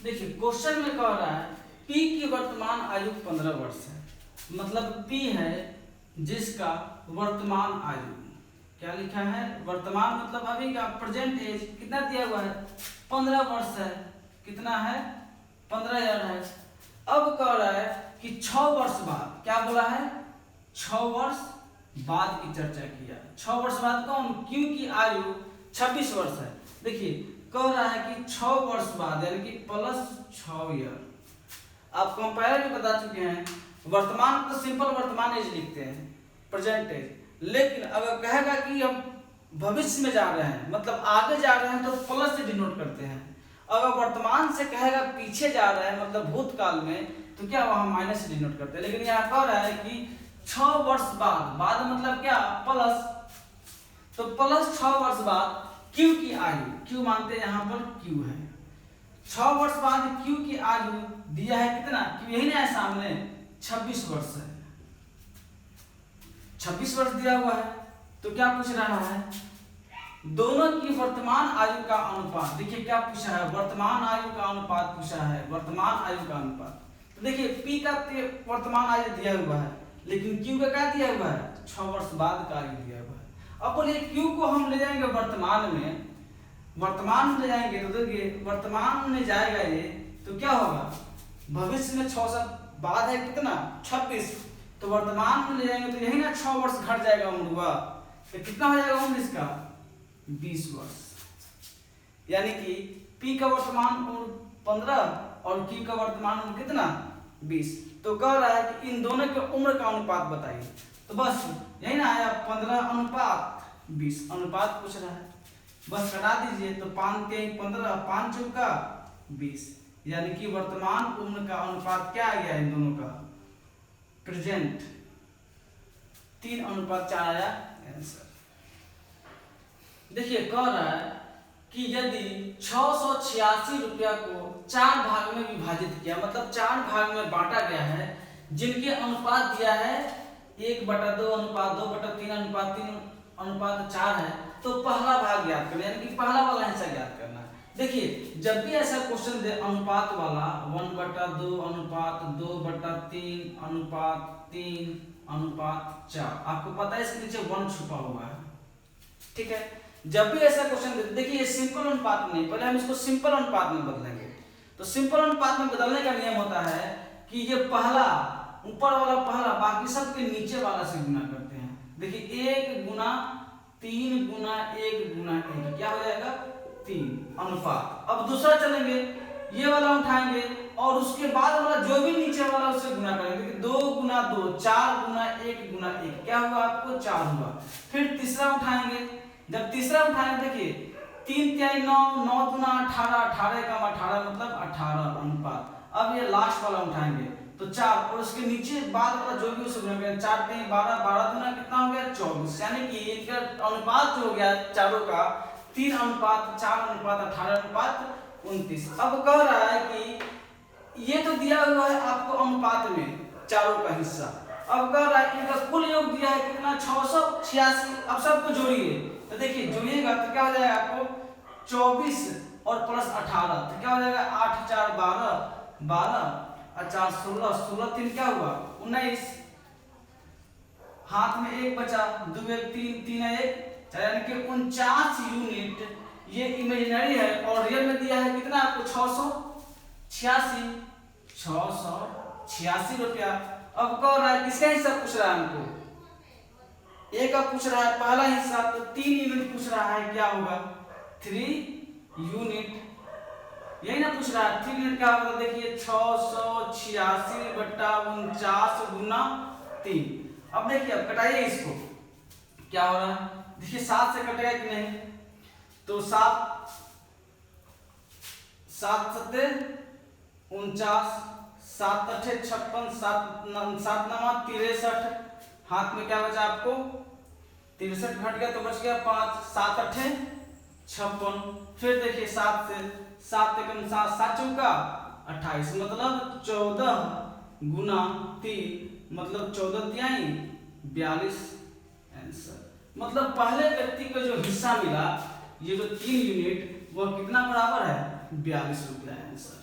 देखिए क्वेश्चन में कह रहा है पी की वर्तमान आयु 15 वर्ष है, मतलब पी है जिसका वर्तमान आयु, क्या लिखा है वर्तमान मतलब अभी का प्रेजेंट एज कितना दिया हुआ है 15 वर्ष है, कितना है 15 ईयर है। अब कह रहा है कि 6 वर्ष बाद, क्या बोला है 6 वर्ष बाद की चर्चा किया। 6 वर्ष बाद कौन, क्यू की आयु 26 वर्ष है। देखिए कह रहा है कि 6 वर्ष बाद यानी कि प्लस 6 ईयर। आप कंपेयर भी बता चुके हैं, वर्तमान तो सिंपल वर्तमान एज लिखते हैं प्रेजेंट एज, लेकिन अगर कहेगा कि हम भविष्य में जा रहे हैं मतलब आगे जा रहे हैं तो प्लस से डिनोट करते हैं। अगर वर्तमान से कहेगा पीछे जा रहे हैं मतलब भूतकाल में तो क्या वहां माइनस से डिनोट करते हैं। लेकिन यहाँ कह रहा है कि 6 वर्ष बाद मतलब क्या प्लस, तो प्लस 6 वर्ष बाद क्यू की आयु, क्यू मानते हैं यहाँ पर क्यू है, 6 वर्ष बाद क्यू की आयु दिया है कितना, क्यू यही ना है सामने 26 वर्ष है, 26 वर्ष दिया हुआ है। तो क्या पूछ रहा है दोनों की वर्तमान आयु का अनुपात। देखिए क्या पूछा है वर्तमान आयु का अनुपात पूछा है, वर्तमान आयु का अनुपात। तो देखिए पी का वर्तमान आयु दिया हुआ है लेकिन क्यू का क्या दिया हुआ है 6 वर्ष बाद का आयु दिया हुआ है। अब बोलिए क्यू को हम ले जाएंगे वर्तमान में, वर्तमान में ले जाएंगे तो देखिए वर्तमान में जाएगा ये तो क्या होगा भविष्य में 6 साल बाद है कितना 26, तो वर्तमान में ले जाएंगे तो यही ना 6 वर्ष घट जाएगा उम्र हुआ, तो कितना हो जाएगा उम्र इसका 20 वर्ष। यानी कि पी का वर्तमान उम्र 15 और क्यू का वर्तमान उम्र कितना 20। तो कह रहा है कि इन दोनों के उम्र का अनुपात बताइए, तो बस यही ना आया 15 अनुपात 20 अनुपात पूछ रहा है, बस कटा दीजिए तो 5 के 15 5 चौका 20, यानी कि वर्तमान उम्र का अनुपात क्या आ गया इन दोनों का प्रेजेंट 3 अनुपात 4 आया आंसर। देखिए कह रहा है कि यदि 686 रुपया को 4 भाग में विभाजित किया मतलब 4 भाग में बांटा गया है जिनके अनुपात दिया है 1/2 अनुपात 2/3 अनुपात 3 अनुपात 4 है, तो पहला भाग ज्ञात करना यानी कि पहला वाला हिस्सा ज्ञात करना है। देखिए जब भी ऐसा क्वेश्चन दे अनुपात वाला 1/2 अनुपात 2/3 अनुपात 3 अनुपात 4, आपको पता है इसके नीचे 1 छुपा हुआ है, ठीक है। जब भी ऐसा क्वेश्चन दे देखिए सिंपल अनुपात नहीं, पहले हम इसको सिंपल अनुपात में बदलेंगे। तो सिंपल अनुपात में बदलने का नियम होता है कि ये पहला ऊपर वाला पहला बाकी सब के नीचे वाला से गुना करते हैं। देखिए 1 गुना 3 गुना 1 गुना 1 क्या हो जाएगा 3 अनुपात। अब दूसरा चलेंगे ये वाला उठाएंगे और उसके बाद वाला जो भी नीचे वाला उससे गुना करेंगे। देखिए 2 गुना 2 4 गुना 1 गुना 1 क्या हुआ आपको 4 हुआ। फिर तीसरा उठाएंगे, जब तीसरा उठाएंगे देखिए 3 3 9 9 गुना 18 18 का 18 मतलब 18 अनुपात। अब ये लास्ट वाला उठाएंगे तो 4 और उसके नीचे बाद वाला जो भी उसे गुना करेंगे 4 3 12 12 गुना कितना हो गया 24, यानी कि इनका अनुपात जो हो गया चारों का 3 अनुपात 4 अनुपात 18 अनुपात 29। अब कह रहा है कि ये तो दिया हुआ है आपको अनुपात में चारों का हिस्सा, अब कह रहा है इनका कुल योग दिया है कितना 686। अब सबको जोड़िए तो देखिए जोड़िएगा तो क्या हो जाएगा आपको 24 और प्लस 18 तो क्या हो जाएगा 8 4 12 12 और 4 16 16 3 क्या हुआ 19, हाथ में 1 बचा 2 1 3 3 1 यानी कि 49 यूनिट। ये इमेजिनरी है और रियल में दिया है कितना आपको 686 रुपया। अब कह रहा है किसका हिस्सा पूछ रहा है हमको, ए का पूछ रहा है पहला हिस्सा, तो 3 यूनिट पूछ रहा है क्या होगा 3 यूनिट, यही ना पूछ रहा है 3 यूनिट क्या होगा। देखिए 686 बट्टा 49 गुना 3। अब देखिए अब कटाइए इसको क्या हो रहा है, देखिए 7 से कटेगा कि नहीं, तो 7 7 सत्ते 49 7 अठे 56 7 9 63, हाथ में क्या बचा आपको 63 घट गया तो बच गया 5 7 अठे 56। फिर देखिए 7 से 7 एकम 7 7 चौका 28 मतलब 14 गुना 3 मतलब 14 तिहाई 42 आंसर। मतलब पहले व्यक्ति को जो हिस्सा मिला ये जो 3 यूनिट वो कितना बराबर है 42 रुपया आंसर।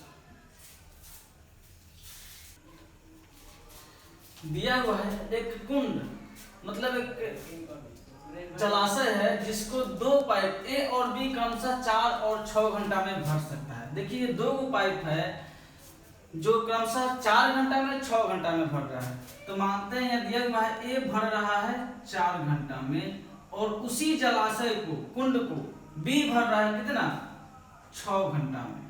दिया हुआ है एक कुंड, मतलब एक जलाशय है जिसको दो पाइप ए और बी क्रमशः 4 और 6 घंटा में भर सकता है। देखिए दो पाइप है जो क्रमशः 4 घंटा में 6 घंटा में भर रहा है। तो मानते हैं यह दिया हुआ है ए भर रहा है 4 घंटा में और उसी जलाशय को कुंड को बी भर रहा है कितना 6 घंटा में।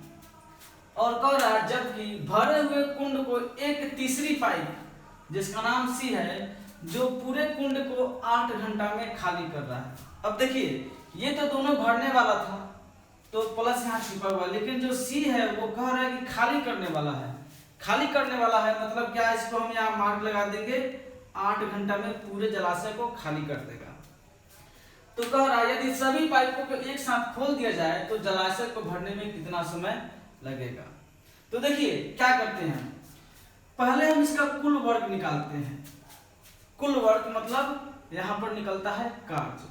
और कह रहा है जबकि भरे हुए कुंड को एक तीसरी पाइप जिसका नाम सी है जो पूरे कुंड को 8 घंटा में खाली कर रहा है। अब देखिए ये तो दोनों भरने वाला था तो प्लस यहाँ छिपा हुआ, लेकिन जो सी है वो कह रहा है कि खाली करने वाला है। खाली करने वाला है मतलब क्या, इसको हम यहाँ मार्क लगा देंगे 8 घंटा में पूरे जलाशय को खाली कर देगा। तो कह रहा है यदि सभी पाइपों को एक साथ खोल दिया जाए तो जलाशय को भरने में कितना समय लगेगा। तो देखिए क्या करते हैं, पहले हम इसका कुल वर्ग निकालते हैं। कुल वर्ग मतलब यहाँ पर निकलता है कार्य।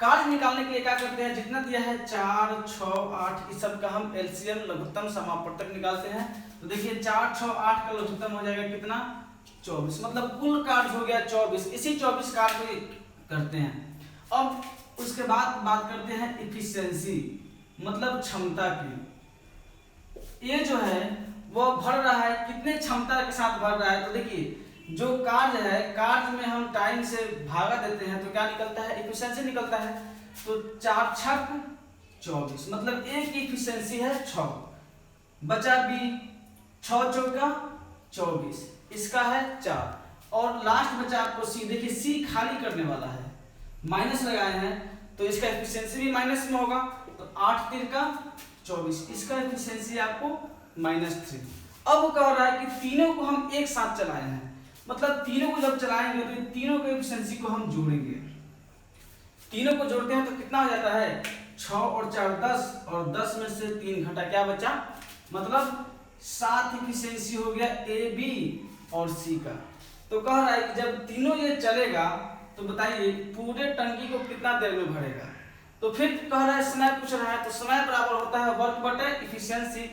कार्य निकालने के लिए क्या करते हैं, जितना दिया है 4, 6, 8 इस सब का हम एलसीएम लघुत्तम समापवर्तक निकालते हैं। तो देखिए 4, 6, 8 का लघुत्तम हो जाएगा कितना 24, मतलब कुल कार्य हो गया 24। इसी 24 कार्य को करते हैं। अब उसके बाद बात करते हैं इफिशियंसी मतलब क्षमता की। ये जो है वो भर रहा है कितने क्षमता के साथ भर रहा है। तो देखिए जो कार्य है, कार्य में हम टाइम से भागा देते हैं तो क्या निकलता है, इफिशियंसी निकलता है। तो 4 छक 24 मतलब ए की इफिशियंसी है 6, बचा बी 6 चौका 24, इसका है 4 और लास्ट बचा आपको सी। देखिए सी खाली करने वाला है, माइनस लगाए हैं तो इसका एफिशिएंसी भी माइनस में होगा। तो 8 3 का 24, इसका एफिशिएंसी आपको -3। अब वो कह रहा है कि तीनों को हम एक साथ चलाए हैं, मतलब तीनों को जब चलाएंगे तो तीनों के एफिशिएंसी को हम जोड़ेंगे। तीनों को जोड़ते हैं तो कितना हो जाता है 6 और 4 10 और 10 में से 3 घंटा क्या बचा, मतलब 7 एफिशिएंसी हो गया ए बी और सी का। तो कह रहा है कि जब तीनों ये चलेगा तो बताइए पूरे टंकी को कितना देर में भरेगा। तो फिर कह रहा है समय पूछ रहा है, तो समय बराबर होता है वर्क बटे इफिशियंसी।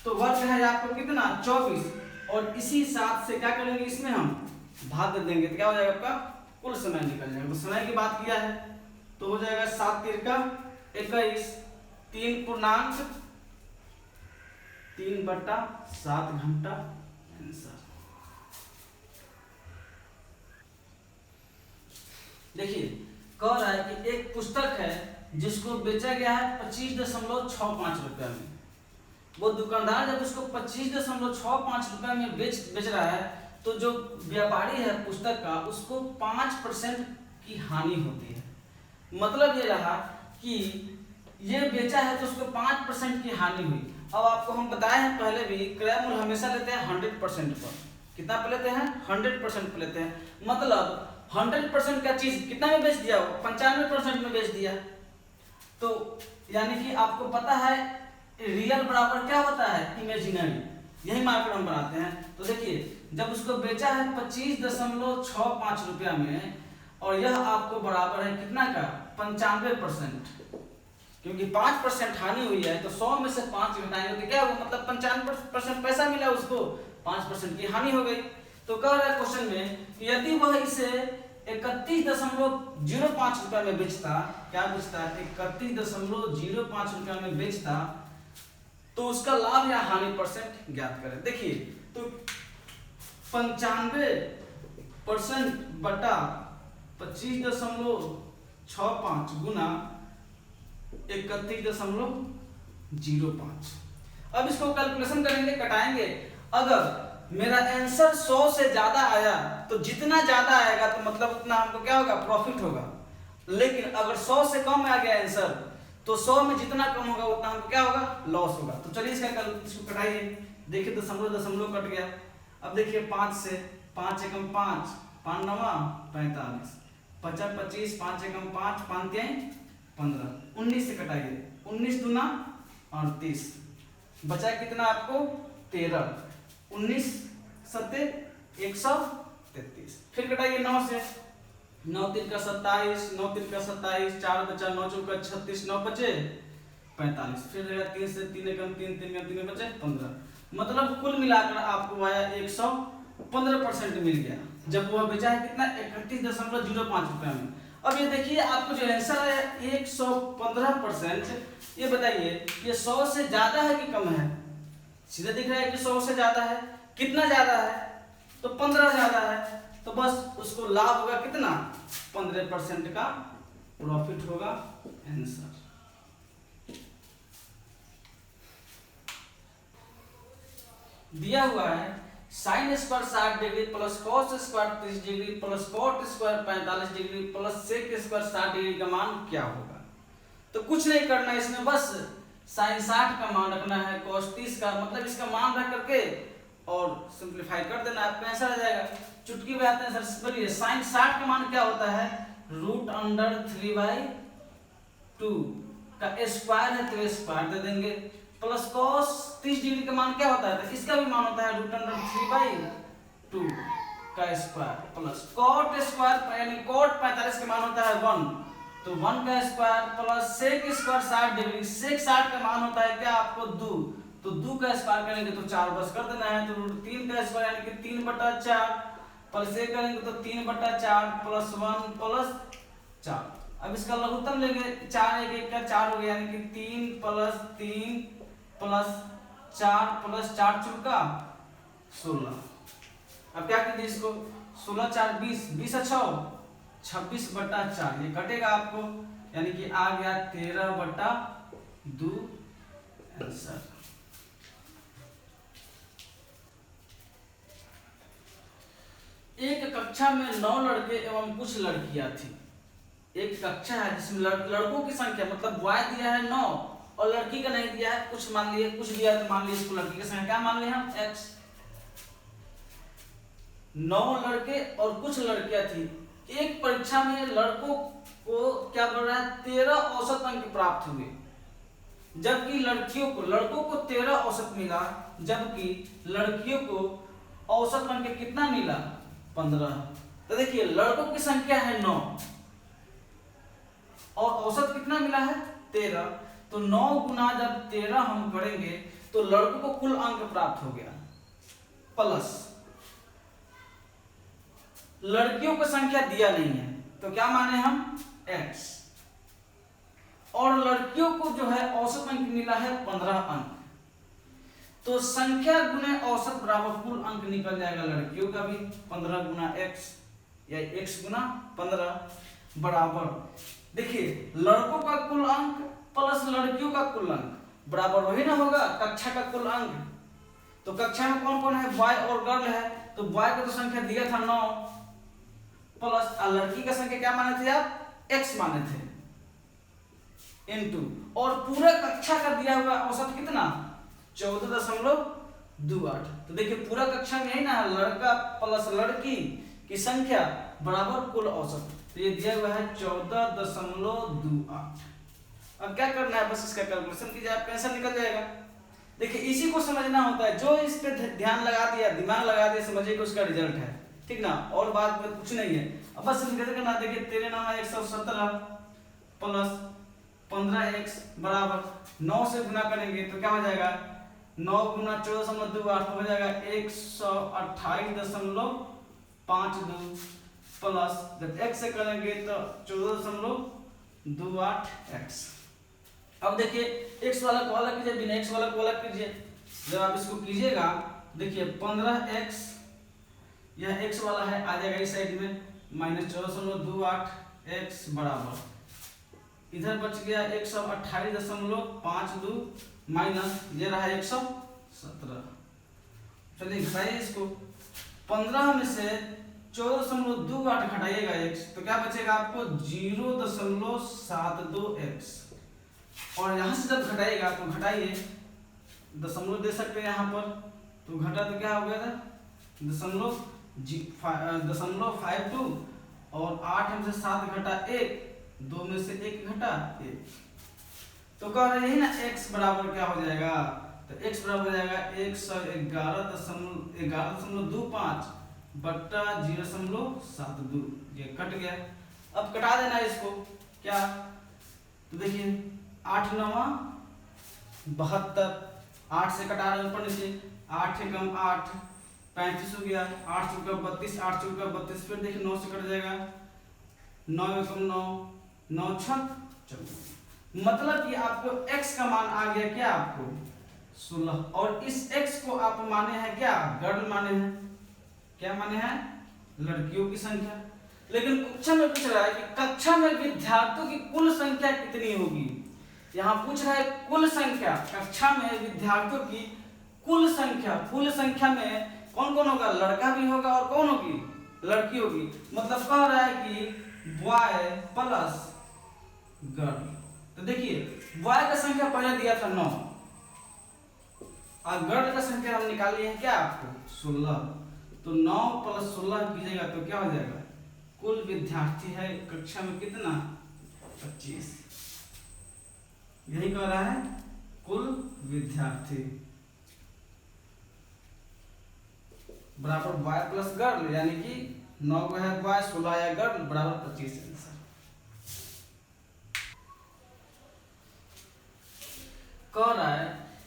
तो वर्क है आपको कितना 24 और इसी 7 से क्या करेंगे, इसमें हम भाग देंगे तो क्या हो जाएगा आपका कुल समय निकल जाएगा। तो समय की बात किया है तो हो जाएगा 7 3 का 21, 3/3/7 घंटा आंसर। देखिए कह रहा है कि एक पुस्तक है जिसको बेचा गया है 25.65 रुपया में। वो दुकानदार जब उसको 25.65 रुपया में बेच रहा है तो जो व्यापारी है पुस्तक का उसको 5% की हानि होती है। मतलब ये रहा कि ये बेचा है तो उसको 5% की हानि हुई। अब आपको हम बताए हैं पहले भी क्रय मूल्य हमेशा लेते हैं 100% पर। कितना पे लेते हैं 100% पे लेते हैं, मतलब 100% का चीज कितना में बेच दिया, 95% में बेच दिया। तो यानी कि आपको पता है रियल बराबर क्या होता है इमेजिनरी, यही मार्कर हम बनाते हैं। तो देखिए जब उसको बेचा है 25.65 रुपया में और यह आपको बराबर है कितना का 95%, क्योंकि 5% हानि हुई है तो 100 में से 5 घटाएंगे तो क्या होगा, मतलब 95% पैसा मिला उसको, 5% की हानि हो गई। तो कह रहा है क्वेश्चन में कि यदि वह इसे 31.05 रुपया में बेचता, क्या बेचता 31.05 रुपया में बेचता तो उसका लाभ या हानि परसेंट ज्ञात करें। देखिए तो 95% बटा 25.65 गुना 31.05। अब इसको कैलकुलेशन करेंगे, कटाएंगे। अगर मेरा आंसर 100 से ज्यादा आया तो जितना ज्यादा आएगा तो मतलब उतना हमको क्या होगा प्रॉफिट होगा। लेकिन अगर 100 से कम आ गया आंसर तो 100 में जितना कम होगा उतना हमको क्या होगा लॉस होगा। तो चलिए इसको कटाइए। देखिए दशमलव कट गया। अब देखिए 5 से 5 एकम 5 5 9 45 50 25 5 एकम 5 5 3 15 19 से कटाइए। 19 दूना 38 बचा कितना आपको 13, 19 सत्ते 133। फिर कटाइए 9 से, 9 3 का 27, 9 3 का 27, 4 बचा 9 चौका 36, 9 बचे 45। फिर रहेगा 3 से 3 एकम 3 3 में 3 बचे 15, मतलब कुल मिलाकर आपको आया 115% मिल गया। जब वह बेचा है कितना 31.05 रुपये में। अब ये देखिए आपको जो आंसर है 115%, ये बताइए ये 100 से ज्यादा है कि कम है? सीधा दिख रहा है कि 100 से ज्यादा है। कितना ज्यादा है? तो 15 ज्यादा है, तो बस उसको लाभ होगा कितना 15% का प्रॉफिट होगा आंसर। दिया हुआ है sine square 60 degree plus cos square 30 degree plus cot square 45 degree plus sec square 60 degree का मान क्या होगा? तो कुछ नहीं करना है इसमें, बस साइन 60 का मान रखना है, कॉस 30 का, मतलब इसका मान रख करके और सिंपलीफाई कर देना, आपका आंसर आ जाएगा। चुटकी में आते हैं सर, बोलिए साइन 60 का मान क्या होता है? √√3/2 का स्क्वायर है तो स्क्वायर दे देंगे, प्लस कॉस 30 डिग्री का मान क्या होता है? तो इसका भी मान होता है √√3/2 का स्क्वायर, प्लस कॉट स्क्वायर यानी कॉट 45 का मान होता है 1, तो 1 का square, plus sec square 60 degree, sec 60 का मान होता है क्या आपको 2, तो 2 का स्क्वायर करेंगे तो 4 बस कर देना है, तो √3 का स्क्वायर यानी कि 3/4, प्लस एक करेंगे तो 3/4 प्लस 1 प्लस 4। अब इसका लघुत्तम लेंगे, 4 1 1 का 4 हो गया, यानी कि 3 प्लस 3 प्लस 4 प्लस 4 चौका 16। अब क्या कीजिए इसको, 16 4 20, 20 अच्छा 26/4, ये कटेगा आपको, यानी कि आ गया 13/2 आंसर। एक कक्षा में 9 लड़के एवं कुछ लड़कियां थी। एक कक्षा है जिसमें लड़कों की संख्या मतलब बॉय दिया है 9 और लड़की का नहीं दिया है, कुछ मान लिए, कुछ दिया है तो मान लिए इसको लड़की की संख्या क्या मान लिए हम x। 9 लड़के और कुछ लड़कियां थी। एक परीक्षा में लड़कों को क्या बोल रहा है 13 औसत अंक प्राप्त हुए, जबकि लड़कों को 13 औसत मिला, जबकि लड़कियों को औसत अंक कितना मिला 15। तो देखिए लड़कों की संख्या है 9 और औसत कितना मिला है 13, तो 9 गुना जब 13 हम करेंगे तो लड़कों को कुल अंक प्राप्त हो गया, प्लस लड़कियों की संख्या दिया नहीं है तो क्या माने हम x, और लड़कियों को जो है औसत अंक मिला है 15 अंक, तो संख्या गुने औसत बराबर कुल अंक निकल जाएगा लड़कियों का भी 15 गुना x या x गुना 15 बराबर, देखिए लड़कों का कुल अंक प्लस लड़कियों का कुल अंक बराबर वही ना होगा कक्षा का कुल अंक। तो कक्षा में कौन कौन है, बॉय और गर्ल है, तो बॉय का तो संख्या दिया था 9 प्लस लड़की का संख्या क्या माने थे आप x माने थे इनटू, और पूरा कक्षा का दिया हुआ औसत कितना 14.28। तो देखिए पूरा कक्षा में है ना लड़का प्लस लड़की की संख्या बराबर कुल औसत, तो ये दिया हुआ है 14.28। अब क्या करना है, बस इसका कैलकुलेशन कीजिए, आपका आंसर निकल जाएगा। देखिए इसी को समझना होता है, जो इस पे ध्यान लगा दिया, दिमाग लगा दिया, समझिए कि उसका रिजल्ट है, ठीक ना, और बात में कुछ नहीं है। अब बस कैसे करना, देखिए 13×9 = 117 प्लस 15x बराबर 9 से गुना करेंगे तो क्या हो जाएगा 9 गुना 14.28 हो जाएगा 128.52 प्लस जब x से करेंगे तो 14.28x। अब देखिए x वाला को अलग कीजिए, बिना x वाला को अलग कीजिए। जब आप इसको कीजिएगा देखिए 15x यह x वाला है आ जाएगा इस साइड में -14.28x बराबर, इधर बच गया 128.52 माइनस ये रहा 117। चलिए घटाइए इसको, 15 में से 14.28 घटाइएगा x तो क्या बचेगा आपको 0.72x, और यहाँ से जब घटाइएगा तो घटाइए दशमलव दे सकते हैं यहाँ पर, तो घटा तो क्या हो गया था 0.52 और 8 में से 7 घटा 1, 2 में से 1 घटा 1, तो कह रहे हैं ना x बराबर क्या हो जाएगा, तो x बराबर हो जाएगा 111.25 बट्टा 0.72, ये कट गया। अब कटा देना इसको क्या, तो देखिए 8 9 72, 8 से कटा रहे ऊपर नीचे, 8 × 8 35 हो गया, 8 चौका 32, 8 चौका 32, फिर देखिए 9 से कट जाएगा, 9 एकम 9, 9 छक 14। मतलब कि आपको x का मान आ गया क्या, आपको 16, और इस x को आप माने हैं क्या, गर्ल माने हैं, क्या माने हैं, लड़कियों की संख्या। लेकिन कक्षा में पूछ रहा है कि कक्षा में विद्यार्थियों की कुल संख्या कितनी होगी। यहाँ पूछ रहा है कुल संख्या, कक्षा में विद्यार्थियों की कुल संख्या। कुल संख्या में कौन कौन होगा, लड़का भी होगा और कौन होगी, लड़की होगी। मतलब कह रहा है कि बॉय प्लस गर्ल। तो देखिए बॉय का संख्या पहले दिया था 9 और गर्ल का संख्या हम निकाल लिए हैं क्या, आपको 16। तो 9 + 16 कीजिएगा तो क्या हो जाएगा, कुल विद्यार्थी है कक्षा में कितना, 25। यही कह रहा है कुल विद्यार्थी बराबर बॉय प्लस गर्ल, यानी कि 9 को है बॉय, 16 है गर्ल, बराबर 25 आंसर। कह रहा है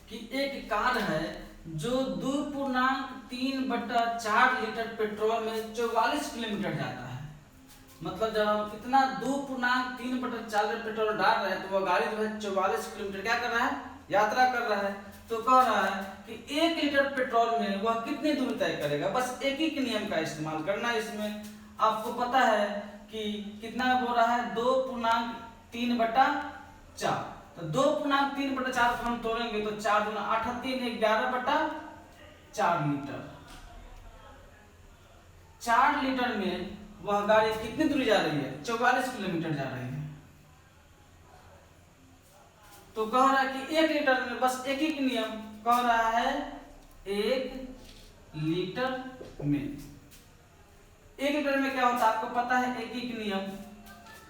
कि एक कार है जो 2.3/4 लीटर पेट्रोल में 44 किलोमीटर जाता है। मतलब जब हम इतना 2.3/4 लीटर पेट्रोल डाल रहे हैं तो वह गाड़ी जो है 44 किलोमीटर क्या कर रहा है, यात्रा कर रहा है। तो कह रहा है कि 1 लीटर पेट्रोल में वह कितनी दूरी तय करेगा। बस एक ही नियम का इस्तेमाल करना है इसमें। आपको पता है कि कितना बोल रहा है, 2.3/4। तो 2.3/4 को हम तोड़ेंगे तो 4 दूना 8, 3 11/4 लीटर। 4 लीटर में वह गाड़ी कितनी दूरी जा रही है, 44 किलोमीटर जा रही है। तो कह रहा है कि 1 लीटर में बस एक ही नियम कह रहा है, 1 लीटर में 1 लीटर में क्या होता है आपको पता है, एक ही नियम।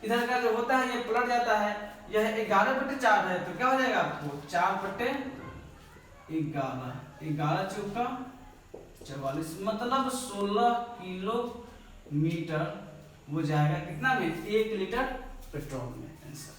इधर का जो होता है ये पलट जाता है, यह 11/4 है तो क्या हो जाएगा आपको 4/11, 11 चौका 44, मतलब 16 किलोमीटर वो जाएगा कितना में, 1 लीटर पेट्रोल में। आंसर